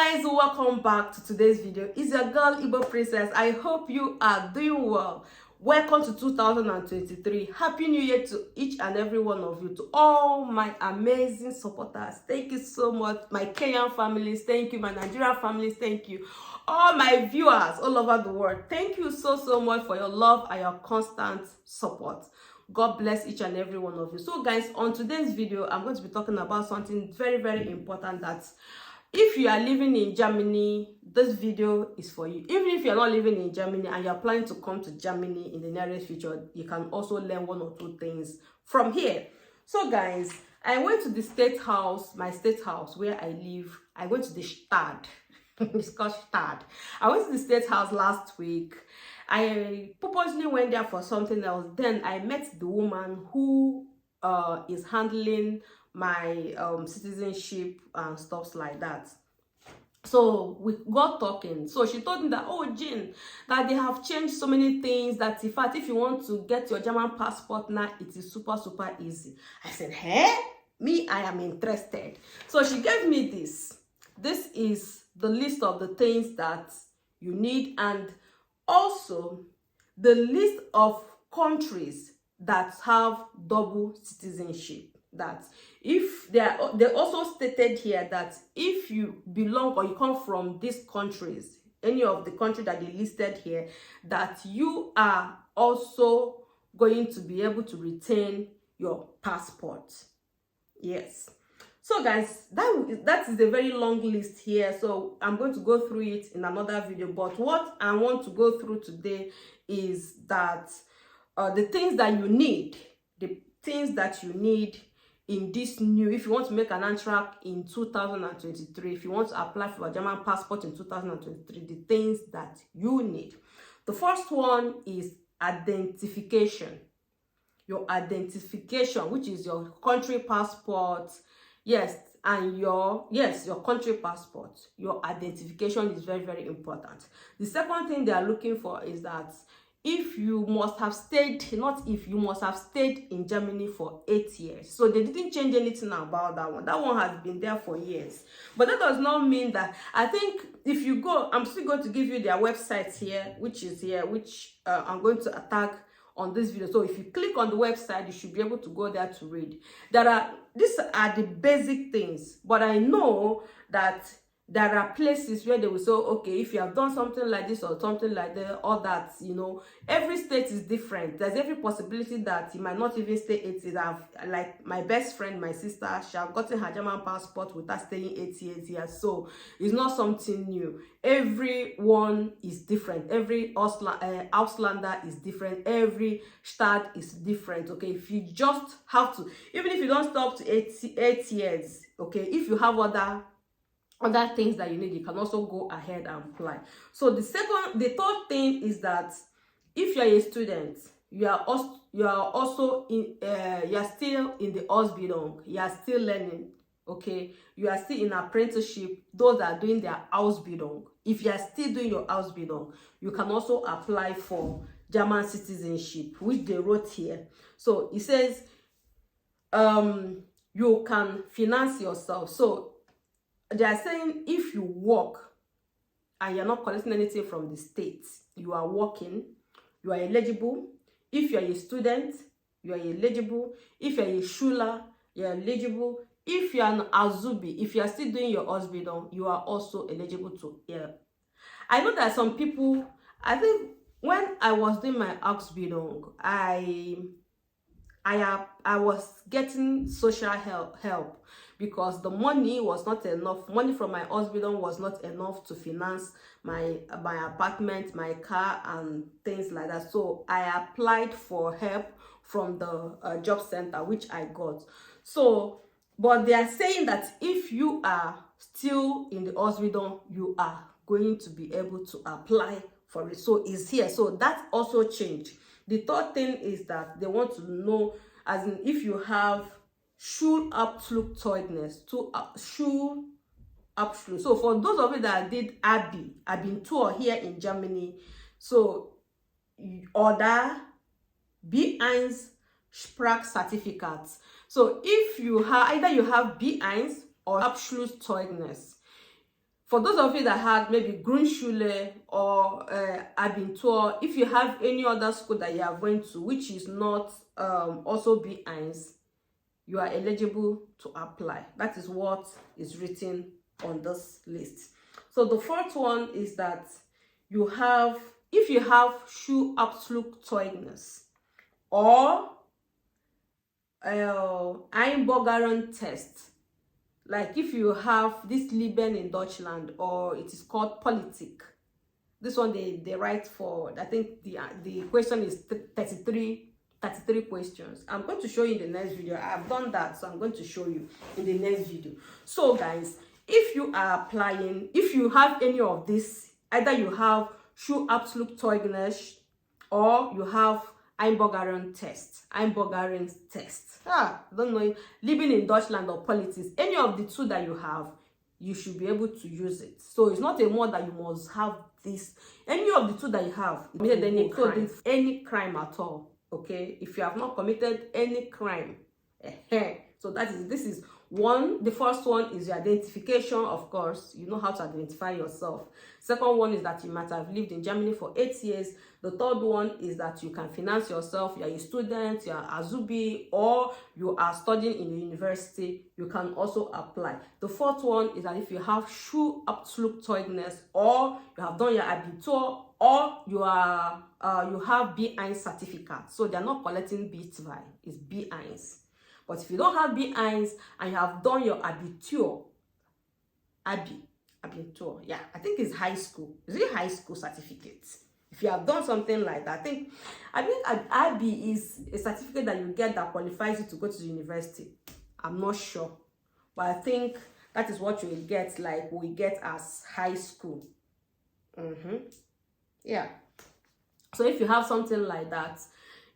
Guys, welcome back to today's video. It's your girl Igbo Princess. I hope you are doing well. Welcome to 2023. Happy New Year to each and every one of you, to all my amazing supporters. Thank you so much. My Kenyan families, thank you. My Nigerian families, thank you. All my viewers all over the world, thank you so much for your love and your constant support. God bless each and every one of you. So guys, on today's video, I'm going to be talking about something very important that if you are living in Germany, this video is for you. Even if you're not living in Germany and you're planning to come to Germany in the nearest future, you can also learn one or two things from here. So guys, I went to the state house, my state house where I live. I went to the Stadt. It's called Stadt. I went to the state house last week. I purposely went there for something else. Then I met the woman who is handling my citizenship and stuff like that. So we got talking. So she told me that, oh Jean, that they have changed so many things, that in fact if you want to get your German passport now, it is super easy. I said, hey, me, I am interested. So she gave me this. This is the list of the things that you need, and also the list of countries that have double citizenship. That if they also stated here that if you belong or you come from these countries, any of the countries that they listed here, that you are also going to be able to retain your passport. Yes. So guys, that is a very long list here, so I'm going to go through it in another video. But what I want to go through today is that the things that you need, in this new, if you want to make an Antrag in 2023, if you want to apply for a German passport in 2023, the things that you need. The first one is identification. Your identification, which is your country passport. Yes, and your country passport. Your identification is very important. The second thing they are looking for is that if you must have stayed, you must have stayed in Germany for 8 years. So they didn't change anything about that one. That one has been there for years. But that does not mean that, I think if you go, I'm still going to give you their website here, which is here, which I'm going to attack on this video. So if you click on the website, you should be able to go there to read. These are the basic things, but I know that there are places where they will say, okay, if you have done something like this or something like that, or that, you know, every state is different. There's every possibility that you might not even stay 8 years. Like my best friend, my sister, she has gotten her German passport without staying 8 years here. So it's not something new. Everyone is different. Every Auslander is different. Every Stadt is different. Okay, if you just have to, even if you don't stop to 8 years, okay, if you have other things that you need, you can also go ahead and apply. So the third thing is that if you are a student, you are still in the Ausbildung, you are still learning, okay, you are still in apprenticeship. Those are doing their Ausbildung. If you are still doing your Ausbildung, you can also apply for German citizenship, which they wrote here. So it says you can finance yourself. So they are saying if you work and you're not collecting anything from the state, you are working, you are eligible. If you are a student, you are eligible. If you are a Schüler, you are eligible. If you are an Azubi, if you are still doing your Ausbildung, you are also eligible to. I know that some people, I think when I was doing my Ausbildung, I was getting social help because the money was not enough. Money from my Ausbildung was not enough to finance my apartment, my car, and things like that. So I applied for help from the job center, which I got. So, but they are saying that if you are still in the Ausbildung, you are going to be able to apply for it. So it's here. So that also changed. The third thing is that they want to know, as in, if you have Schulabschlusszeugnis to Schulabschluss. So for those of you that did Abitur here in Germany, so oder B1 Sprachzertifikat. So if you have either you have B1 or Abschlusszeugnis For those of you that had maybe Grundschule or Abitur, if you have any other school that you are going to, which is not also B1, you are eligible to apply. That is what is written on this list. So the fourth one is that you have, if you have Schulabschlusszeugnis or Einbürgerung test, like if you have this Leben in Deutschland, or it is called Politik. This one they write for, I think the question is 33 questions. I'm going to show you in the next video. I've done that, so I'm going to show you in the next video. So guys, if you are applying, if you have any of this, either you have Schulabschlusszeugnis or you have Einbürgerung test. I don't know, Living in Deutschland or Politics. Any of the two that you have, you should be able to use it. So it's not a more that you must have this. Any of the two that you have, any crime at all. Okay, if you have not committed any crime, so this is one. The first one is your identification. Of course, you know how to identify yourself. Second one is that you might have lived in Germany for 8 years. The third one is that you can finance yourself. You are a student, you are Azubi, or you are studying in the university, you can also apply. The fourth one is that if you have Schulabschlusszeugnis, or you have done your Abitur, or you are you have B1 certificate. So they're not collecting B2, it's B1. But if you don't have B1 and you have done your Abitur, Abitur, yeah, I think it's high school. Is it high school certificate? If you have done something like that, I think IB is a certificate that you get that qualifies you to go to the university. I'm not sure, but I think that is what you will get, like we get as high school. Yeah. So if you have something like that,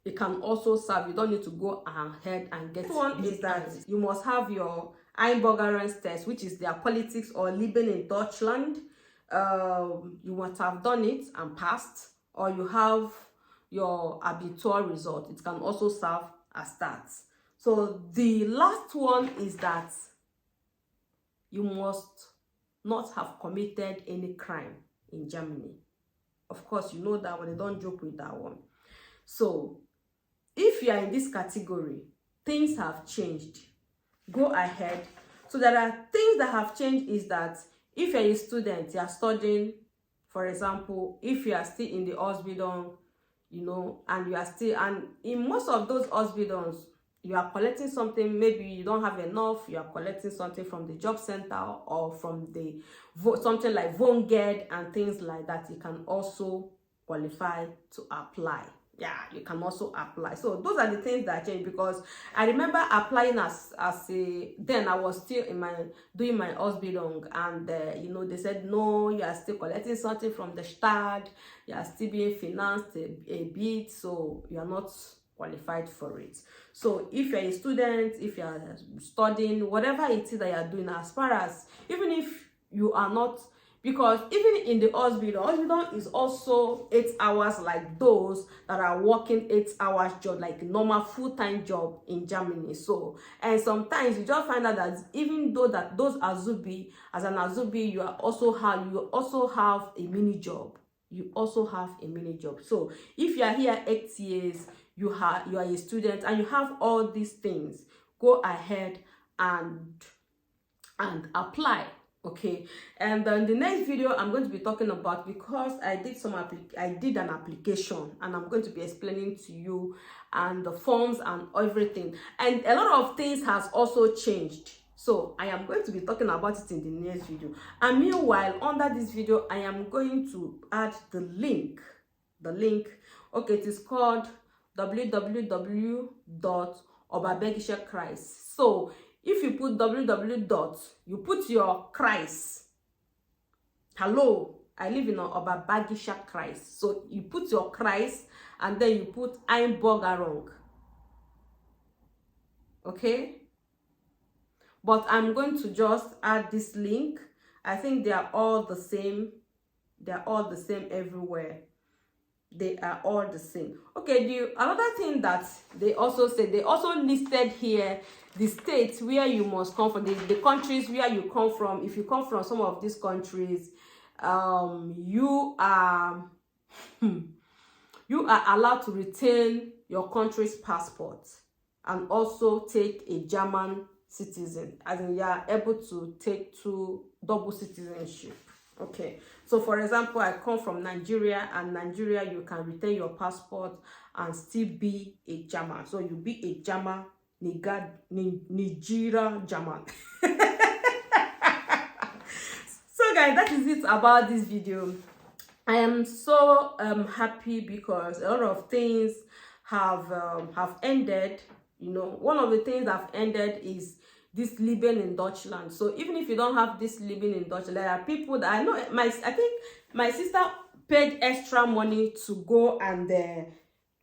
it can also serve. You don't need to go ahead and get. One is that you must have your Einbürgerung test, which is their politics or Leben in Deutschland. You must have done it and passed, or you have your Abitur result. It can also serve as that. So the last one is that you must not have committed any crime in Germany. Of course, you know that one. They don't joke with that one. So if you are in this category, things have changed. Go ahead. So there are things that have changed is that if you're a student, you are studying, for example, if you are still in the Ausbildung, you know, and you are still, and in most of those Ausbildungs, you are collecting something, maybe you don't have enough, you are collecting something from the job center or from the something like Wohngeld and things like that, you can also qualify to apply. Yeah, you can also apply. So those are the things that change, because I remember applying as a, then I was still in my doing my Ausbildung, and you know, they said no, you are still collecting something from the start, you are still being financed a bit, so you are not qualified for it. So if you're a student, if you are studying, whatever it is that you are doing, as far as, even if you are not, because even in the Ausbildung is also 8 hours, like those that are working 8 hours job, like normal full-time job in Germany. So, and sometimes you just find out that even though that those Azubi, as an Azubi, you also have a mini job. You also have a mini job. So if you are here 8 years, you are a student and you have all these things, go ahead and apply. Okay, and then the next video I'm going to be talking about, because I did an application, and I'm going to be explaining to you and the forms and everything, and a lot of things has also changed. So I am going to be talking about it in the next video, and meanwhile under this video I am going to add the link. Okay, it is called www.oberbergischer-Kreis. So if you put www. You put your Kreis. Hello, I live in Oberbergischer-Kreis. So you put your Kreis and then you put Einbürgerung. Okay? But I'm going to just add this link. I think they are all the same. They are all the same everywhere. They are all the same. Okay, another thing that they also said, they also listed here the states where you must come from, the countries where you come from. If you come from some of these countries, you are you are allowed to retain your country's passport and also take a German citizen, as in you are able to take two double citizenship. Okay, so for example, I come from Nigeria, and Nigeria, you can retain your passport and still be a German. So you be a German, Nigeria German. So guys, that is it about this video. I am so happy because a lot of things have ended. You know, one of the things that have ended is this Leben in Deutschland. So even if you don't have this Leben in Deutschland, there are people that I know. I think my sister paid extra money to go and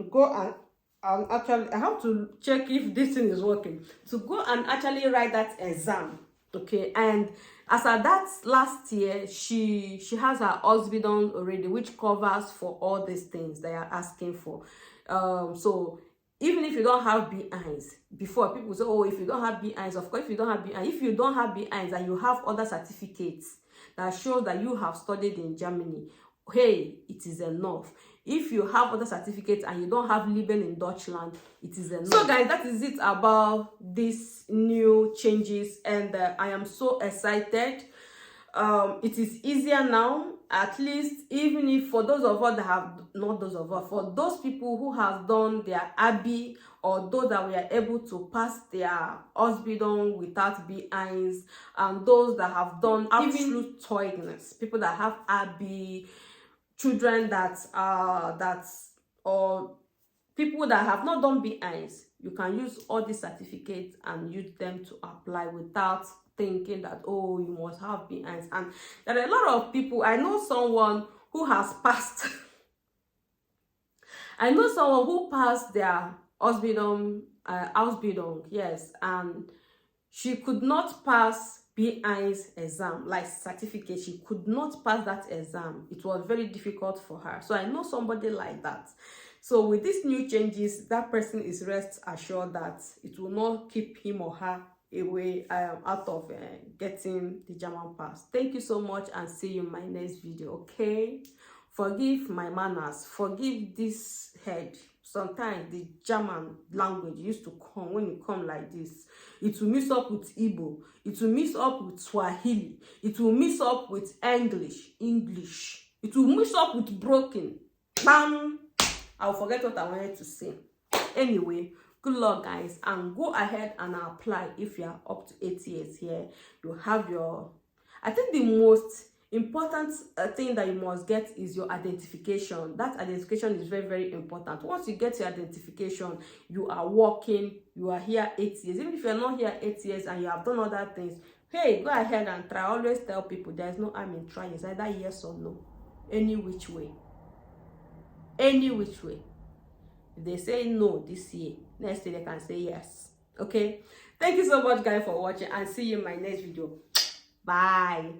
actually, I have to check if this thing is working, to go and actually write that exam. Okay, and as of that last year, she has her husband already, which covers for all these things they are asking for. So even if you don't have BIs, before people say, oh, if you don't have BIs, of course, if you don't have BIs, if you don't have BIs and you have other certificates that shows that you have studied in Germany, hey, it is enough. If you have other certificates and you don't have Leben in Deutschland, it is enough. So guys, that is it about these new changes, and I am so excited. It is easier now, at least, even if for those of us that have, not those of us, for those people who have done their ABI, or those that were able to pass their Ausbildung without BIs, and those that have done absolute Zeugnis, people that have ABI, children that or people that have not done BIs, you can use all these certificates and use them to apply without thinking that, oh, you must have BIs. And there are a lot of people. I know someone who has passed I know someone who passed their Ausbildung, yes, and she could not pass BI's exam, like certificate. She could not pass that exam. It was very difficult for her. So I know somebody like that. So with these new changes, that person is rest assured that it will not keep him or her away out of getting the German pass. Thank you so much, and see you in my next video. Okay, forgive my manners, forgive this head. Sometimes the German language used to come, when it come like this, it will mix up with Igbo, it will mix up with Swahili, it will mix up with English, it will mix up with broken. Bam! I'll forget what I wanted to say. Anyway, good luck guys, and go ahead and apply. If you are up to 8 years here, you have your, I think the most important thing that you must get is your identification. That identification is very, very important. Once you get your identification, you are working, you are here 8 years. Even if you're not here 8 years and you have done other things, hey, go ahead and try. I always tell people there is no harm in trying. It's either yes or no, any which way. Any which way. If they say no this year, next year they can say yes. Okay, thank you so much guys for watching, and see you in my next video. Bye.